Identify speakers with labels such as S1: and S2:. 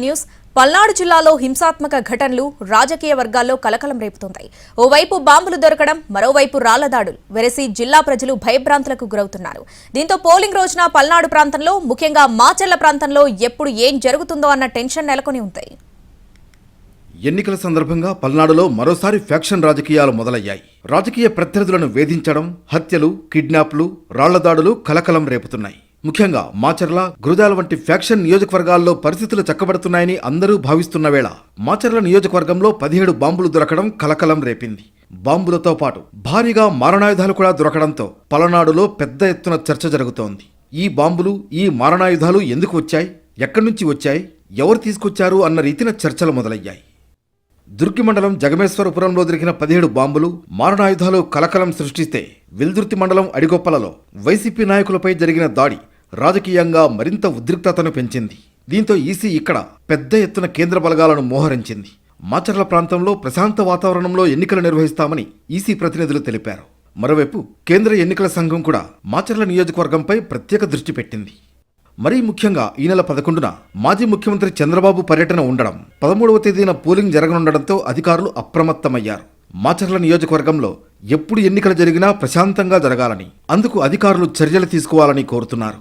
S1: News Palnadu జిల్లాలో హింసాత్మక ఘటనలు రాజకీయ వర్గాల్లో కలకలం రేపుతున్నాయి. ఓవైపు బాంబులు దొరకడం, మరోవైపు రాళ్ల దాడులు వెరసి జిల్లా ప్రజలు భయభ్రాంతులకు గురవుతున్నారు. దీంతో పోలింగ్ రోజున పల్నాడు ప్రాంతంలో, ముఖ్యంగా మాచర్ల ప్రాంతంలో ఎప్పుడు ఏం జరుగుతుందో అన్న టెన్షన్ నెలకొని ఉంటాయి.
S2: ఎన్నికల సందర్భంగా పల్నాడులో మరోసారి ఫ్యాక్షన్ రాజకీయాలు మొదలయ్యాయి. రాజకీయ ప్రత్యర్థులను వేధించడం, హత్యలు, కిడ్నాప్లు, రాళ్ల దాడులు కలకలం రేపుతున్నాయి. ముఖ్యంగా మాచర్ల, గురజాల వంటి ఫ్యాక్షన్ నియోజకవర్గాల్లో పరిస్థితులు చక్కబడుతున్నాయని అందరూ భావిస్తున్న వేళ మాచర్ల నియోజకవర్గంలో 17 బాంబులు దొరకడం కలకలం రేపింది. బాంబులతో పాటు భారీగా మారణాయుధాలు కూడా దొరకడంతో పలనాడులో పెద్ద ఎత్తున చర్చ జరుగుతోంది. ఈ బాంబులు, ఈ మారణాయుధాలు ఎందుకు వచ్చాయి, ఎక్కడి నుంచి వచ్చాయి, ఎవరు తీసుకొచ్చారు అన్న రీతిన చర్చలు మొదలయ్యాయి. దుర్గి మండలం జగమేశ్వరపురంలో దొరికిన 17 బాంబులు, మారణాయుధాలు కలకలం సృష్టిస్తే వెల్దుర్తి మండలం అడిగొప్పలలో వైసీపీ నాయకులపై జరిగిన దాడి రాజకీయంగా మరింత ఉద్రిక్తతను పెంచింది. దీంతో ఈసీ ఇక్కడ పెద్ద ఎత్తున కేంద్ర బలగాలను మోహరించింది. మాచర్ల ప్రాంతంలో ప్రశాంత వాతావరణంలో ఎన్నికలు నిర్వహిస్తామని ఈసీ ప్రతినిధులు తెలిపారు. మరోవైపు కేంద్ర ఎన్నికల సంఘం కూడా మాచర్ల నియోజకవర్గంపై ప్రత్యేక దృష్టి పెట్టింది. మరీ ముఖ్యంగా ఈ నెల 11న మాజీ ముఖ్యమంత్రి చంద్రబాబు పర్యటన ఉండడం, 13వ తేదీన పోలింగ్ జరగనుండడంతో అధికారులు అప్రమత్తమయ్యారు. మాచర్ల నియోజకవర్గంలో ఎప్పుడు ఎన్నికలు జరిగినా ప్రశాంతంగా జరగాలని, అందుకు అధికారులు చర్యలు తీసుకోవాలని కోరుతున్నారు.